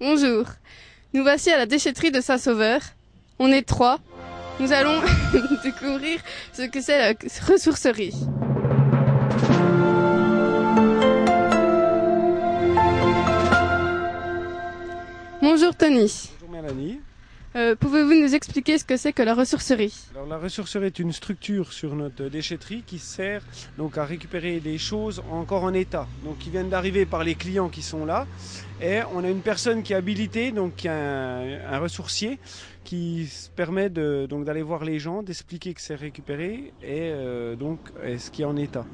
Bonjour, nous voici à la déchetterie de Saint-Sauveur. On est 3. Nous allons découvrir ce que c'est la ressourcerie. Bonjour Tony. Bonjour Mélanie. Pouvez-vous nous expliquer ce que c'est que la ressourcerie? Alors la ressourcerie est une structure sur notre déchetterie qui sert donc à récupérer des choses encore en état, donc qui viennent d'arriver par les clients qui sont là. Et on a une personne qui est habilitée, donc un ressourcier, qui se permet donc d'aller voir les gens, d'expliquer que c'est récupéré et donc ce qui est en état.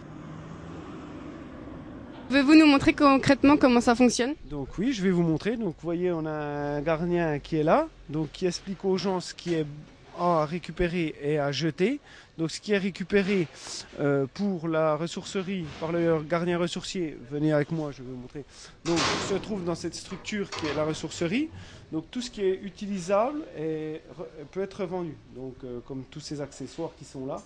Pouvez-vous nous montrer concrètement comment ça fonctionne? Donc oui, je vais vous montrer. Donc vous voyez, on a un gardien qui est là, donc qui explique aux gens ce qui est à récupérer et à jeter. Donc ce qui est récupéré pour la ressourcerie par le gardien ressourcier, venez avec moi, je vais vous montrer. Donc se trouve dans cette structure qui est la ressourcerie. Donc tout ce qui est utilisable peut être vendu. Donc comme tous ces accessoires qui sont là.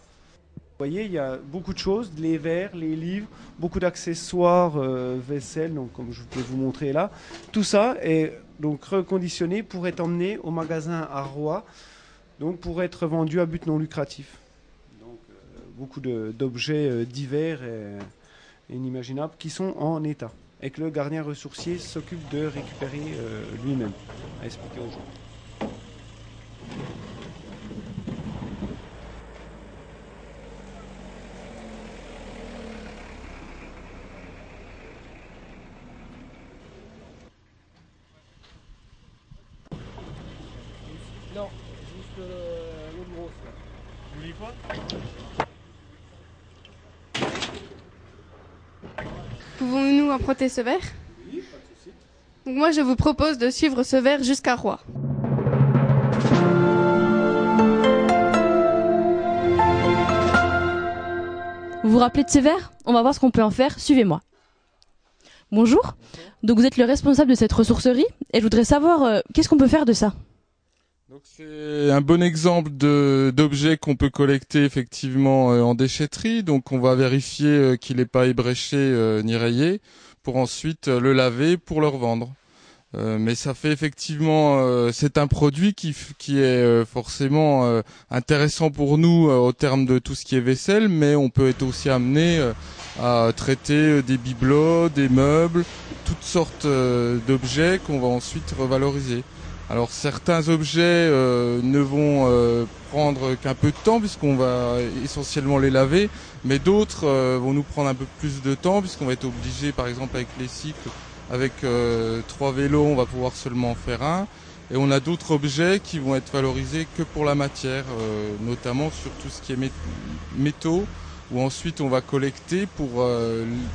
Vous voyez, il y a beaucoup de choses, les verres, les livres, beaucoup d'accessoires, vaisselle, donc comme je peux vous montrer là. Tout ça est donc reconditionné pour être emmené au magasin à Roy, donc pour être vendu à but non lucratif. Donc beaucoup d'objets divers et inimaginables qui sont en état et que le gardien ressourcier s'occupe de récupérer lui-même, à expliquer aux gens. Non, juste l'autre grosse là. Vous voulez quoi? Pouvons-nous emprunter ce verre? Oui, pas de souci. Donc moi je vous propose de suivre ce verre jusqu'à Roy. Vous vous rappelez de ces verres? On va voir ce qu'on peut en faire, suivez-moi. Bonjour, donc vous êtes le responsable de cette ressourcerie et je voudrais savoir qu'est-ce qu'on peut faire de ça? Donc c'est un bon exemple d'objet qu'on peut collecter effectivement en déchetterie. Donc on va vérifier qu'il n'est pas ébréché ni rayé pour ensuite le laver pour le revendre. Mais ça fait effectivement, c'est un produit qui est forcément intéressant pour nous au terme de tout ce qui est vaisselle, mais on peut être aussi amené à traiter des bibelots, des meubles, toutes sortes d'objets qu'on va ensuite revaloriser. Alors certains objets ne vont prendre qu'un peu de temps puisqu'on va essentiellement les laver, mais d'autres vont nous prendre un peu plus de temps puisqu'on va être obligé, par exemple avec les cycles, avec 3 vélos, on va pouvoir seulement en faire un. Et on a d'autres objets qui vont être valorisés que pour la matière, notamment sur tout ce qui est métaux, où ensuite on va collecter pour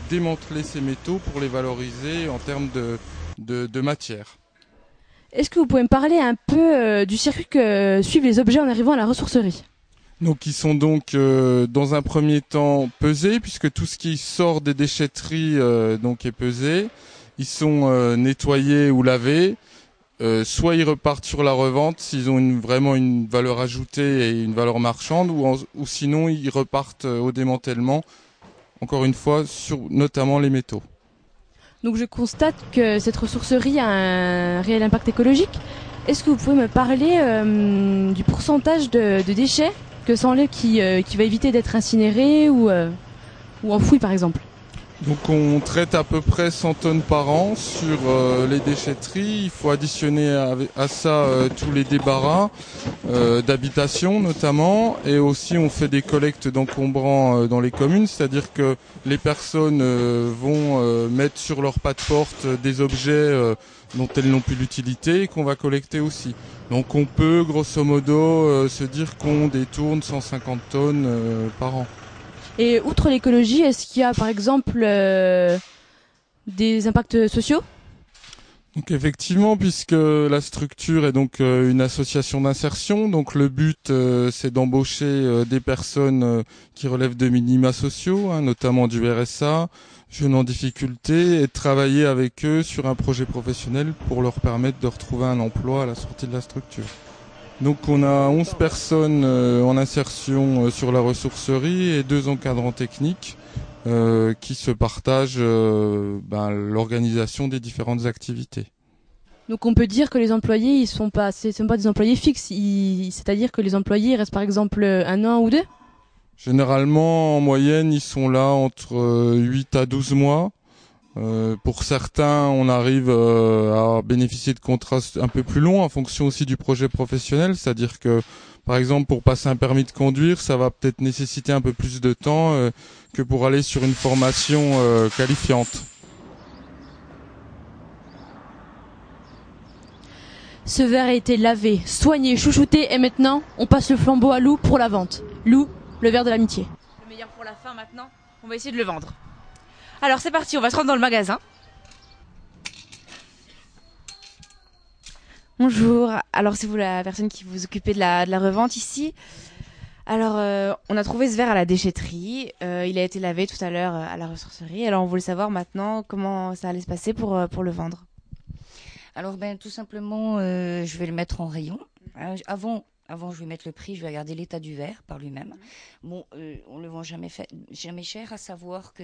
démanteler ces métaux pour les valoriser en termes de matière. Est-ce que vous pouvez me parler un peu du circuit que suivent les objets en arrivant à la ressourcerie? Donc ils sont donc dans un premier temps pesés, puisque tout ce qui sort des déchetteries donc est pesé. Ils sont nettoyés ou lavés. Soit ils repartent sur la revente s'ils ont vraiment une valeur ajoutée et une valeur marchande, ou sinon ils repartent au démantèlement, encore une fois, sur notamment les métaux. Donc je constate que cette ressourcerie a un réel impact écologique. Est-ce que vous pouvez me parler du pourcentage de déchets que s'enlève qui va éviter d'être incinéré ou enfoui par exemple? Donc on traite à peu près 100 tonnes par an sur les déchetteries. Il faut additionner à ça tous les débarras d'habitation notamment, et aussi on fait des collectes d'encombrants dans les communes, c'est-à-dire que les personnes vont mettre sur leur pas de porte des objets dont elles n'ont plus l'utilité et qu'on va collecter aussi. Donc on peut grosso modo se dire qu'on détourne 150 tonnes par an. Et outre l'écologie, est-ce qu'il y a par exemple des impacts sociaux? Donc effectivement, puisque la structure est donc une association d'insertion, donc le but c'est d'embaucher des personnes qui relèvent de minima sociaux, notamment du RSA, jeunes en difficulté, et de travailler avec eux sur un projet professionnel pour leur permettre de retrouver un emploi à la sortie de la structure. Donc on a 11 personnes en insertion sur la ressourcerie et 2 encadrants techniques qui se partagent l'organisation des différentes activités. Donc on peut dire que les employés, ils sont pas, ce sont pas des employés fixes. C'est-à-dire que les employés restent par exemple 1 an ou 2. Généralement, en moyenne, ils sont là entre 8 à 12 mois. Pour certains, on arrive à bénéficier de contrats un peu plus longs en fonction aussi du projet professionnel. C'est-à-dire que, par exemple, pour passer un permis de conduire, ça va peut-être nécessiter un peu plus de temps que pour aller sur une formation qualifiante. Ce verre a été lavé, soigné, chouchouté et maintenant, on passe le flambeau à Lou pour la vente. Lou, le verre de l'amitié. Le meilleur pour la fin maintenant, on va essayer de le vendre. Alors c'est parti, on va se rendre dans le magasin. Bonjour, alors c'est vous la personne qui vous occupez de la revente ici. Alors on a trouvé ce verre à la déchetterie, il a été lavé tout à l'heure à la ressourcerie, alors on voulait savoir maintenant comment ça allait se passer pour le vendre. Alors tout simplement, je vais le mettre en rayon. Avant, je vais mettre le prix, je vais regarder l'état du verre par lui-même. Bon, on le vend jamais cher, à savoir que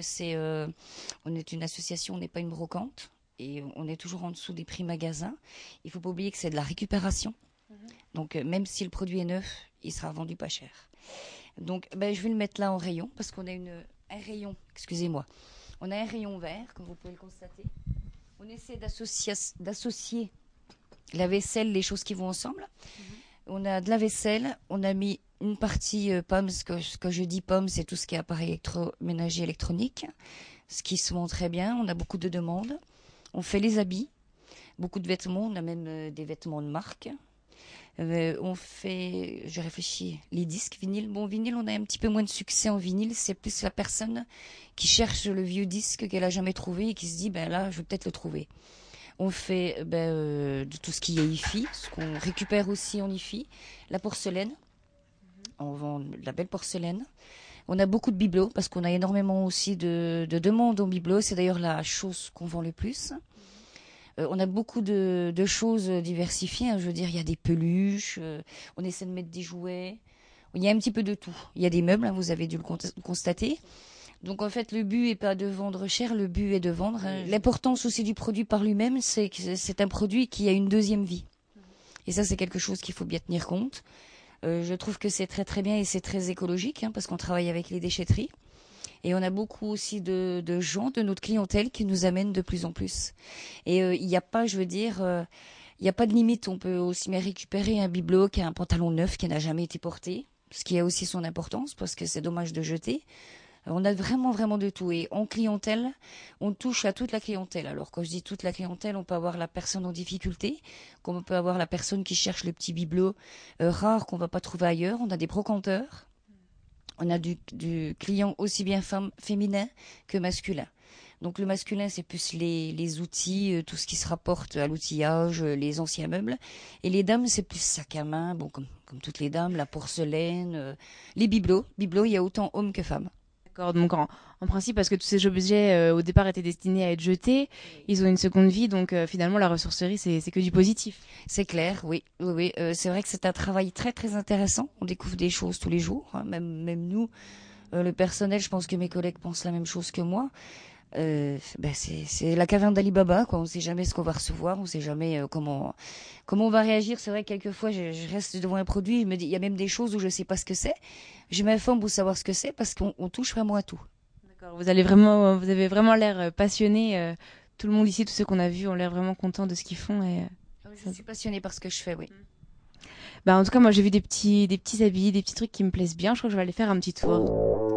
on est une association, on n'est pas une brocante, et on est toujours en dessous des prix magasins. Il faut pas oublier que c'est de la récupération. Donc, même si le produit est neuf, il sera vendu pas cher. Donc, je vais le mettre là en rayon, parce qu'on a un rayon, excusez-moi, on a un rayon vert, comme vous pouvez le constater. On essaie d'associer la vaisselle, les choses qui vont ensemble. On a de la vaisselle, on a mis une partie pommes. Quand je dis pommes, c'est tout ce qui est appareil électroménager électronique, ce qui se vend très bien. On a beaucoup de demandes. On fait les habits, beaucoup de vêtements. On a même des vêtements de marque. On fait, je réfléchis, les disques vinyle. Bon, vinyle, on a un petit peu moins de succès en vinyle. C'est plus la personne qui cherche le vieux disque qu'elle a jamais trouvé et qui se dit, là, je vais peut-être le trouver. On fait de tout ce qui est IFI, ce qu'on récupère aussi en IFI, la porcelaine. On vend de la belle porcelaine. On a beaucoup de bibelots parce qu'on a énormément aussi de demandes en bibelots. C'est d'ailleurs la chose qu'on vend le plus. On a beaucoup de choses diversifiées. Je veux dire, il y a des peluches, on essaie de mettre des jouets. Il y a un petit peu de tout. Il y a des meubles, vous avez dû le constater. Donc en fait, le but est pas de vendre cher, le but est de vendre. L'importance aussi du produit par lui-même, c'est que c'est un produit qui a une deuxième vie. Et ça, c'est quelque chose qu'il faut bien tenir compte. Je trouve que c'est très très bien et c'est très écologique, parce qu'on travaille avec les déchetteries. Et on a beaucoup aussi de gens, de notre clientèle, qui nous amènent de plus en plus. Et il n'y a pas, je veux dire, il n'y a pas de limite. On peut aussi bien récupérer un bibelot qui a un pantalon neuf qui n'a jamais été porté, ce qui a aussi son importance, parce que c'est dommage de jeter. On a vraiment, vraiment de tout. Et en clientèle, on touche à toute la clientèle. Alors, quand je dis toute la clientèle, on peut avoir la personne en difficulté, comme on peut avoir la personne qui cherche le petit bibelot rare qu'on va pas trouver ailleurs. On a des brocanteurs. On a du client aussi bien féminin que masculin. Donc, le masculin, c'est plus les outils, tout ce qui se rapporte à l'outillage, les anciens meubles. Et les dames, c'est plus sac à main, comme toutes les dames, la porcelaine, les bibelots. Bibelots, il y a autant hommes que femmes. D'accord, donc en principe, parce que tous ces objets au départ étaient destinés à être jetés, ils ont une seconde vie, donc finalement la ressourcerie c'est que du positif. C'est clair, oui. C'est vrai que c'est un travail très très intéressant. On découvre des choses tous les jours, même nous, le personnel. Je pense que mes collègues pensent la même chose que moi. C'est la caverne d'Ali Baba, quoi. On ne sait jamais ce qu'on va recevoir, on ne sait jamais comment on va réagir. C'est vrai que quelquefois je reste devant un produit, je me dis, il y a même des choses où je ne sais pas ce que c'est. Je m'informe pour savoir ce que c'est parce qu'on touche vraiment à tout. D'accord. Vous avez vraiment l'air passionné. Tout le monde ici, tous ceux qu'on a vus, ont l'air vraiment contents de ce qu'ils font. Je suis passionnée par ce que je fais, oui. En tout cas, moi j'ai vu des petits habits, des petits trucs qui me plaisent bien. Je crois que je vais aller faire un petit tour.